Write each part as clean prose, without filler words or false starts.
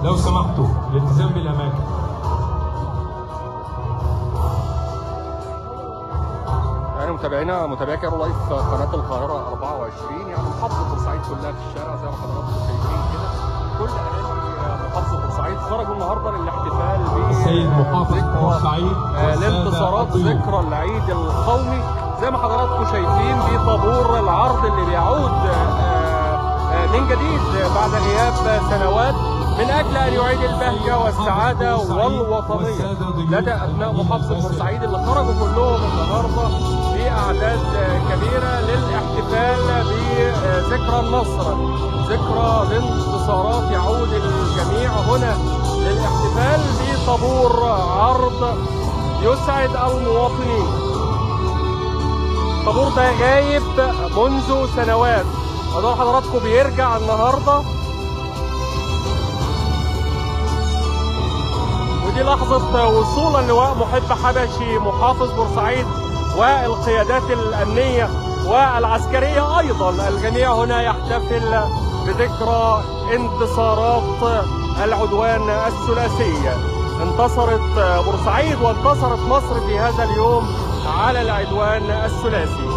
لو سمحتوا الالتزام بالاماكن. يعني متابعي كايرو لايف قناه القاهره 24، يعني محافظه بورسعيد كلها في الشارع زي ما حضراتكم شايفين كده. كل اهالي محافظه بورسعيد خرجوا النهارده للاحتفال السيد محافظ بورسعيد لانتصارات ذكرى العيد القومي. زي ما حضراتكم شايفين بطابور العرض اللي بيعود من جديد بعد غياب سنوات من اجل ان يعيد البهجه والسعاده والوطنيه لدى ابناء محافظه بورسعيد اللي خرجوا كلهم النهارده باعداد كبيره للاحتفال بذكرى النصر، ذكرى الانتصارات. يعود الجميع هنا للاحتفال بطابور عرض يسعد المواطنين. الطابور ده غايب منذ سنوات، ودول حضراتكم بيرجع النهارده. ودي لحظة وصول اللواء محب حبشي محافظ بورسعيد والقيادات الأمنية والعسكرية أيضا. الجميع هنا يحتفل بذكرى انتصارات العدوان الثلاثي. انتصرت بورسعيد وانتصرت مصر في هذا اليوم على العدوان الثلاثي.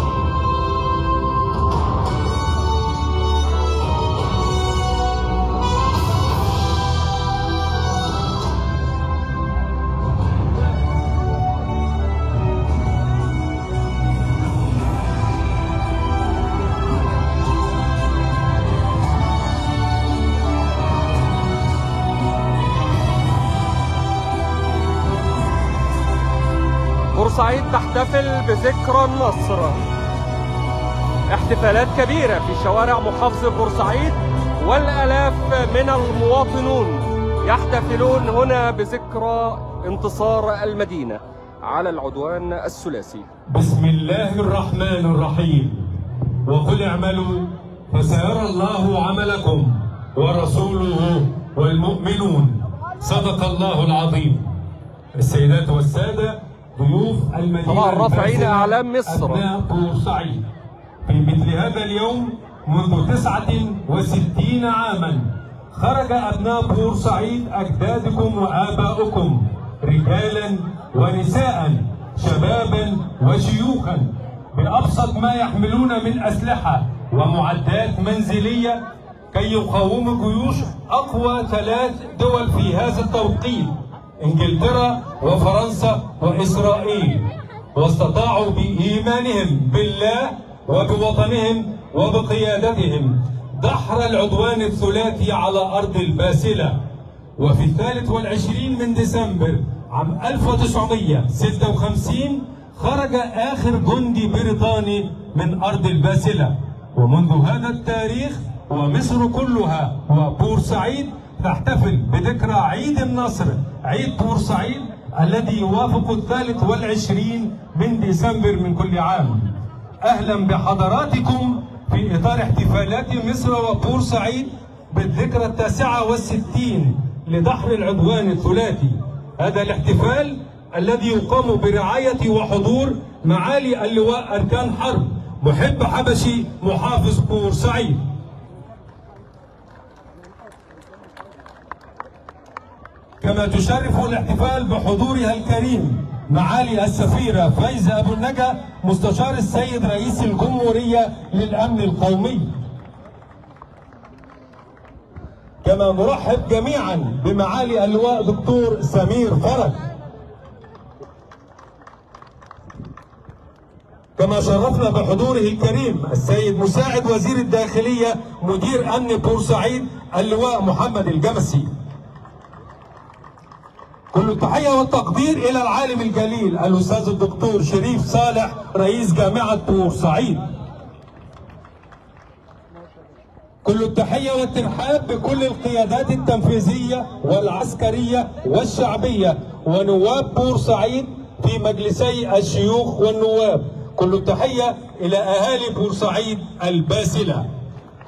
بورسعيد تحتفل بذكرى النصر. احتفالات كبيرة في شوارع محافظة بورسعيد، والآلاف من المواطنون يحتفلون هنا بذكرى انتصار المدينة على العدوان الثلاثي. بسم الله الرحمن الرحيم. وقل اعملوا فسيرى الله عملكم ورسوله والمؤمنون. صدق الله العظيم. السيدات والسادة، ضيوف المدينة طبعا رافعين أعلام مصر، أبناء بورسعيد، في مثل هذا اليوم منذ 69 عاما خرج أبناء بورسعيد أجدادكم وآباؤكم رجالا ونساء، شبابا وشيوخا، بأبسط ما يحملون من أسلحة ومعدات منزلية كي يقاوموا جيوش أقوى 3 دول في هذا التوقيت، انجلترا وفرنسا واسرائيل. واستطاعوا بايمانهم بالله وبوطنهم وبقيادتهم دحر العدوان الثلاثي على ارض الباسله. وفي 23 من ديسمبر عام 1956 خرج اخر جندي بريطاني من ارض الباسله. ومنذ هذا التاريخ ومصر كلها وبورسعيد تحتفل بذكرى عيد النصر، عيد بورسعيد الذي يوافق 23 من ديسمبر من كل عام. أهلا بحضراتكم في إطار احتفالات مصر وبورسعيد بالذكرى 69 لدحر العدوان الثلاثي. هذا الاحتفال الذي يقام برعاية وحضور معالي اللواء أركان حرب محب حبشي محافظ بورسعيد. كما تشرف الاحتفال بحضورها الكريم معالي السفيرة فايزة أبو النجا مستشار السيد رئيس الجمهورية للأمن القومي. كما نرحب جميعا بمعالي اللواء دكتور سمير فرج. كما شرفنا بحضوره الكريم السيد مساعد وزير الداخلية مدير أمن بورسعيد اللواء محمد الجمسي. كل التحية والتقدير إلى العالم الجليل الأستاذ الدكتور شريف صالح رئيس جامعة بورسعيد. كل التحية والترحاب بكل القيادات التنفيذية والعسكرية والشعبية ونواب بورسعيد في مجلسي الشيوخ والنواب. كل التحية إلى أهالي بورسعيد الباسلة.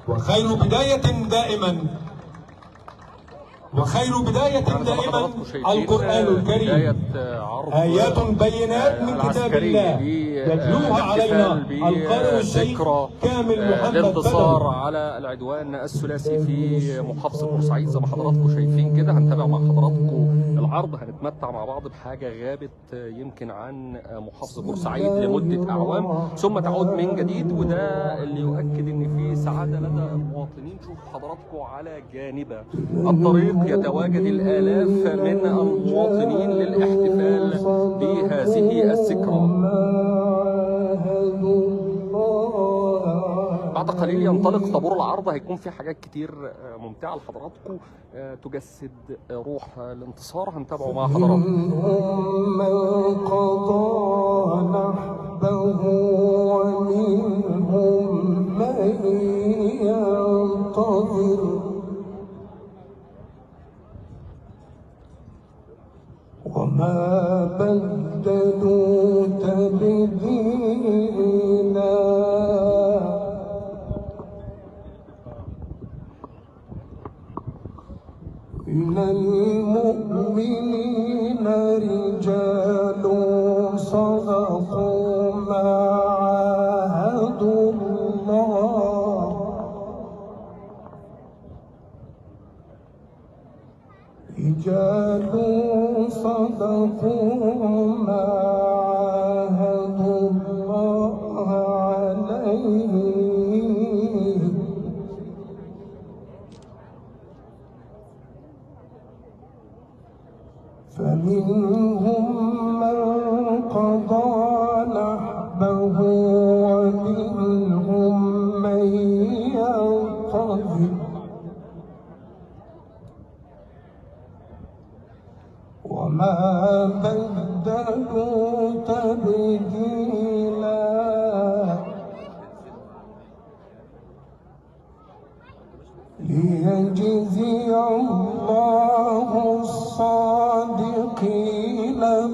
وخير بداية دائما وخير بداية دائما القرآن الكريم، آيات بينات من كتاب الله يتلوها علينا القارئ الشيخ كامل محمد الانتصار بدوي. على العدوان الثلاثي في محافظة بورسعيد. زي ما حضراتكم شايفين كده هنتابع مع حضراتكم العرض، هنتمتع مع بعض بحاجة غابت يمكن عن محافظة بورسعيد لمدة أعوام ثم تعود من جديد، وده اللي يؤكد إن في سعادة لدى المواطنين. شوفوا حضراتكم على جانب الطريق يتواجد الآلاف من المواطنين للاحتفال بهذه الذكرى. بعد قليل ينطلق طابور العرض، هيكون في حاجات كتير ممتعة لحضراتكم تجسد روح الانتصار، هنتابعه مع حضراتكم. من قضى نحبه ومنهم من ينتظر وما بدلوا تبديلا. من المؤمنين رجال صدقوا ما عاهدوا الله رجال صدقوا ما عاهدوا الله عليه فمنهم من قضى نحبه ومنهم من ينتظر وما بدلوا تبديلا. ليجزي الله الصادقين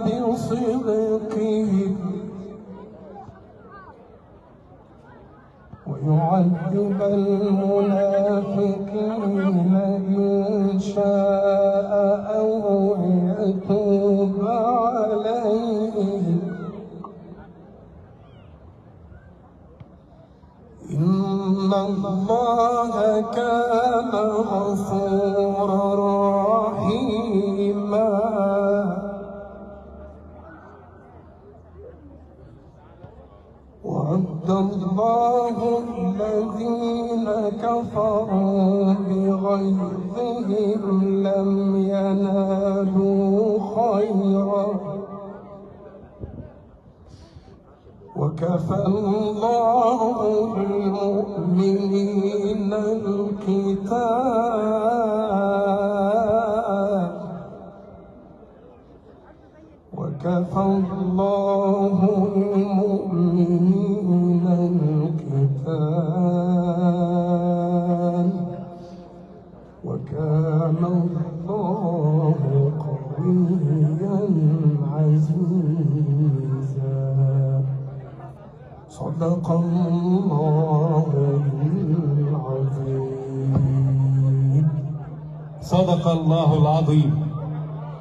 بصدقهم ويعذب المنافقين إن شاء أو يتوب عليهم إن الله كان غفورا رحيما. وعد الله الذين كفروا بغيظهم لم ينالوا خيرا وكفى الله المؤمنين القتال وكفى الله المؤمنين القتال وكان الله قويا عزيزا. صدق الله العظيم. صدق الله العظيم.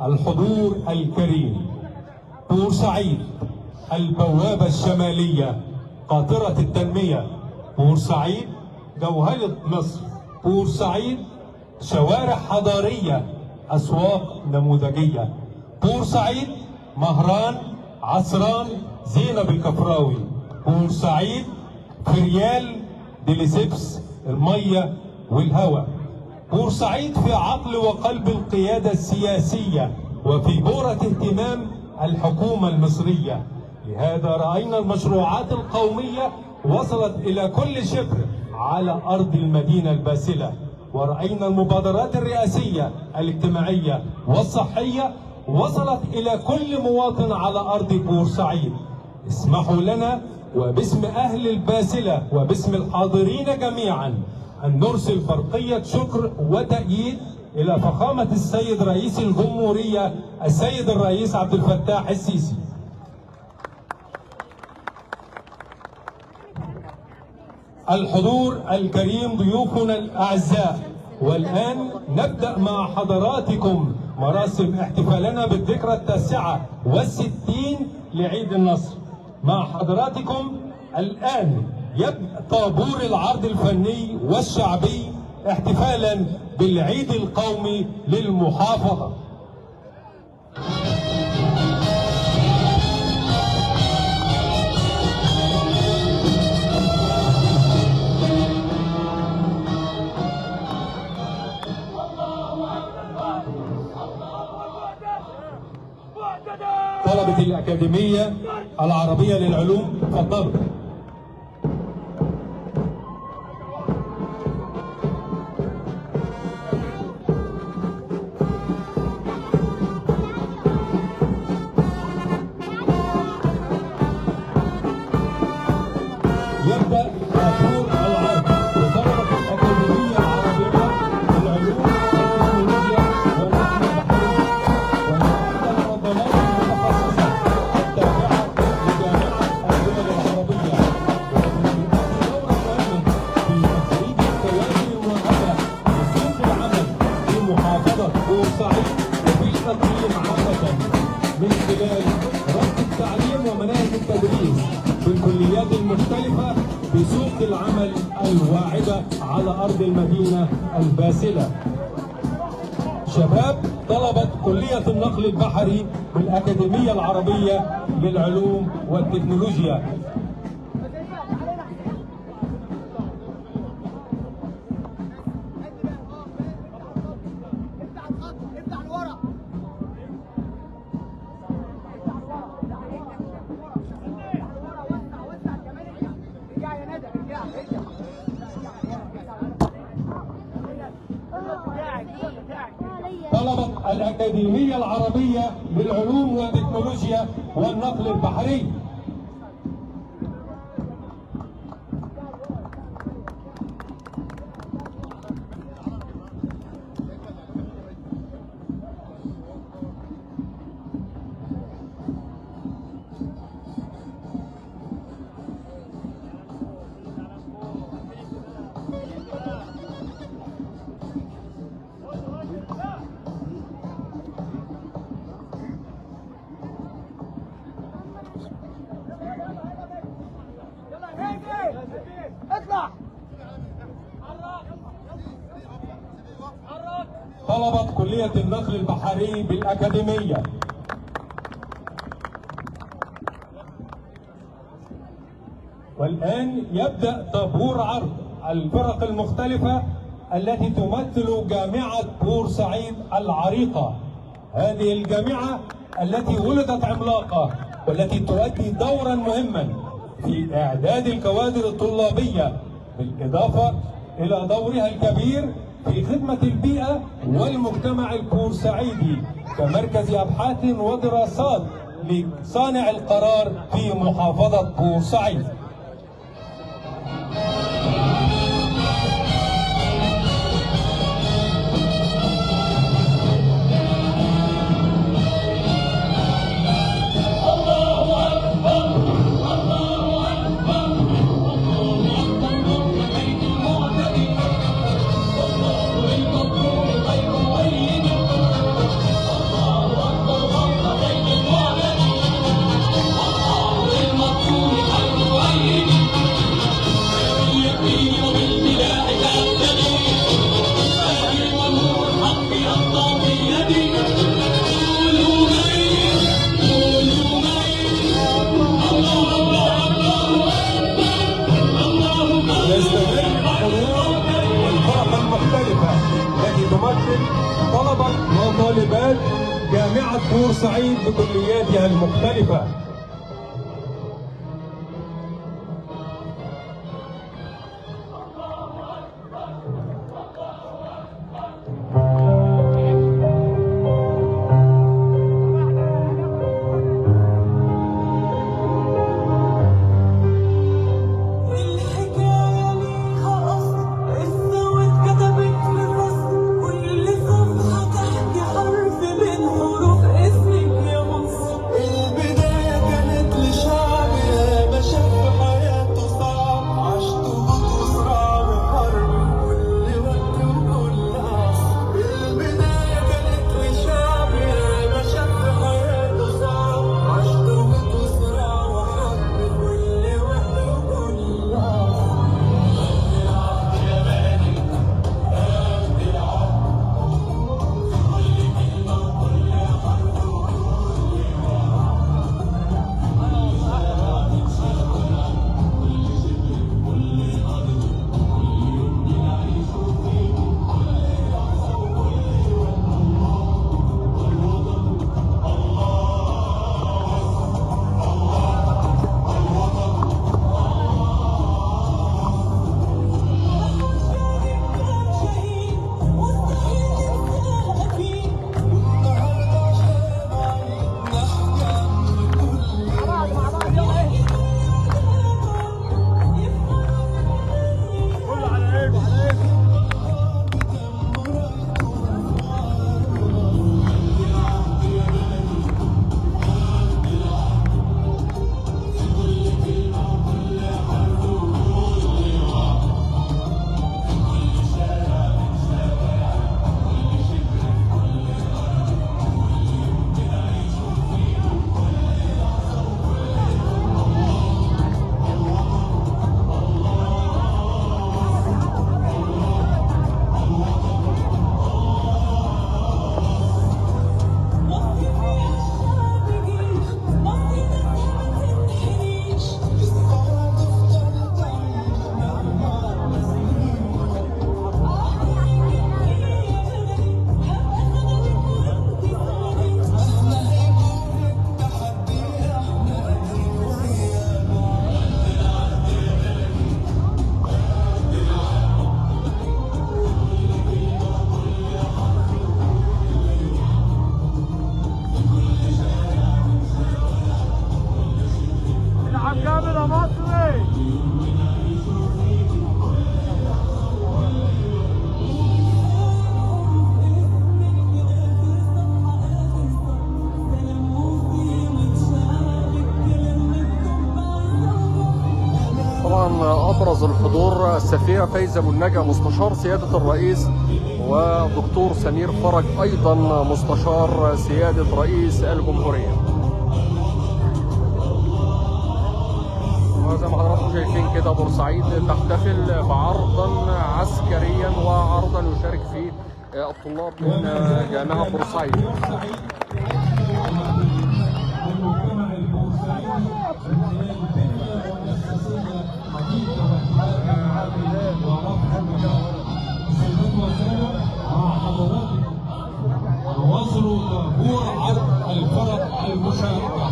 الحضور الكريم، بورسعيد البوابة الشمالية، قاطرة التنمية. بورسعيد جوهرة مصر. بورسعيد شوارع حضارية، أسواق نموذجية. بورسعيد مهران، عصران، زينب الكفراوي. بورسعيد فريال، ديليسيبس، المية والهواء. بورسعيد في عقل وقلب القيادة السياسية وفي بورة اهتمام الحكومة المصرية. لهذا رأينا المشروعات القومية وصلت إلى كل شبر على أرض المدينة الباسلة، ورأينا المبادرات الرئاسية الاجتماعية والصحية وصلت إلى كل مواطن على أرض بورسعيد. اسمحوا لنا وباسم أهل الباسلة وباسم الحاضرين جميعا أن نرسل برقية شكر وتأييد إلى فخامة السيد رئيس الجمهورية السيد الرئيس عبد الفتاح السيسي. الحضور الكريم، ضيوفنا الأعزاء، والآن نبدأ مع حضراتكم مراسم احتفالنا بالذكرى 69 لعيد النصر. مع حضراتكم الآن يبدأ طابور العرض الفني والشعبي احتفالا بالعيد القومي للمحافظة. طلبة الأكاديمية العربية للعلوم تفضلوا. يبدأ طابور العرض بطلبة الأكاديمية العربية للعلوم والتكنولوجيا والنقل البحري ومن المنظمات المتخصصة التابعة لجامعة الدول العربية، والتي تؤدي دورا مهما في تخريج الكوادر المؤهلة لسوق العمل في محافظة بورسعيد وفي الإقليم عامة من خلال ربط التعليم ومناهج التدريس بالكليات المختلفة بسوق العمل الواعدة على أرض المدينة الباسلة. شباب طلبة كلية النقل البحري بالأكاديمية العربية للعلوم والتكنولوجيا. طلبة الأكاديمية العربية للعلوم والتكنولوجيا والنقل البحري. طلبة كلية النقل البحري بالأكاديمية. والآن يبدأ طابور عرض الفرق المختلفة التي تمثل جامعة بورسعيد العريقة. هذه الجامعة التي ولدت عملاقة والتي تؤدي دورا مهما في إعداد الكوادر الطلابية، بالإضافة إلى دورها الكبير في خدمة البيئة والمجتمع البورسعيدي كمركز أبحاث ودراسات لصانع القرار في محافظة بورسعيد. طلبة وطالبات جامعة بورسعيد بكلياتها المختلفة. البداية ابرز الحضور السفيره فايزه ابو النجا مستشار سياده الرئيس، ودكتور سمير فرج ايضا مستشار سياده رئيس الجمهوريه. وزي ما حضراتكم شايفين كده بورسعيد تحتفل بعرضا عسكريا وعرضا يشارك فيه الطلاب من جامعه بورسعيد. واصلوا طابور عرض الفرق المشاركة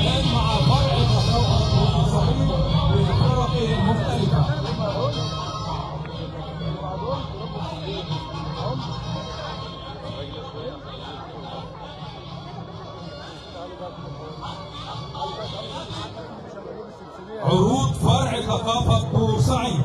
الآن مع فرع بالفرق المختلفة. عروض فرع ثقافة بورسعيد.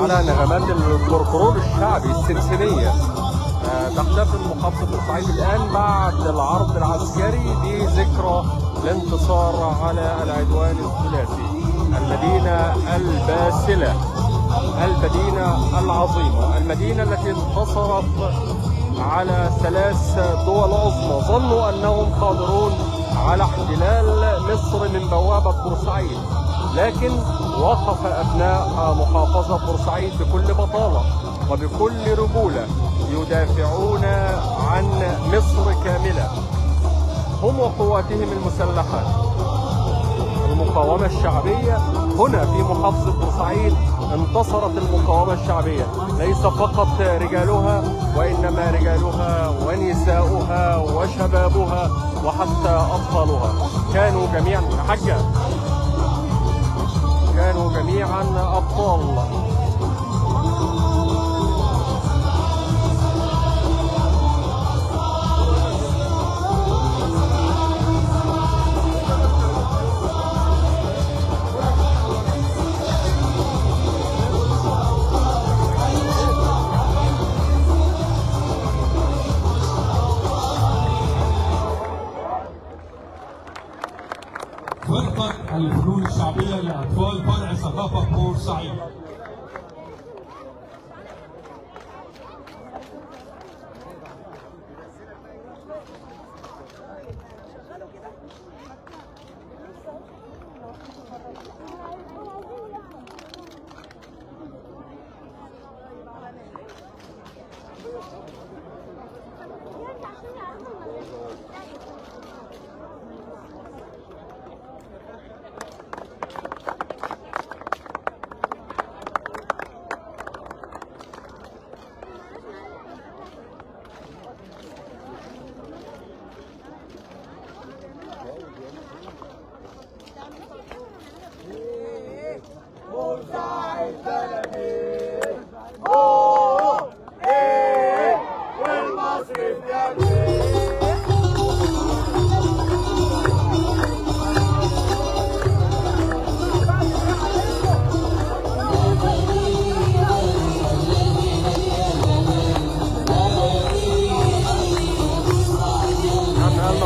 على نغمات الكركرون الشعبي السنسنية تحتفل محافظة بورسعيد الآن بعد العرض العسكري بذكرى الانتصار على العدوان الثلاثي. المدينة الباسلة، المدينة العظيمة، المدينة التي انتصرت على 3 دول عظمى ظنوا أنهم قادرون على احتلال مصر من بوابة بورسعيد، لكن وقف أبناء محافظة بورسعيد بكل بطالة وبكل رجولة يدافعون عن مصر كاملة، هم وقواتهم المسلحة. المقاومة الشعبية هنا في محافظة بورسعيد انتصرت المقاومة الشعبية، ليس فقط رجالها وإنما رجالها ونساؤها وشبابها وحتى أطفالها كانوا جميعا حجة، كانوا جميعا أبطال. فرقة الفنون الشعبية لأطفال فرع ثقافة بورسعيد.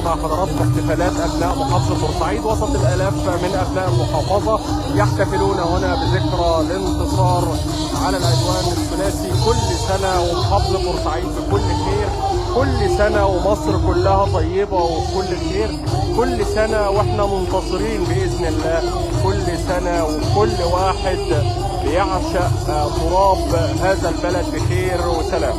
مع حضراتكم احتفالات ابناء محافظه بورسعيد، وسط الالاف من ابناء المحافظه يحتفلون هنا بذكرى الانتصار على العدوان الثلاثي. كل سنه ومحافظه بورسعيد بكل خير، كل سنه ومصر كلها طيبه وبكل خير، كل سنه واحنا منتصرين باذن الله، كل سنه وكل واحد بيعشق تراب هذا البلد بخير وسلام.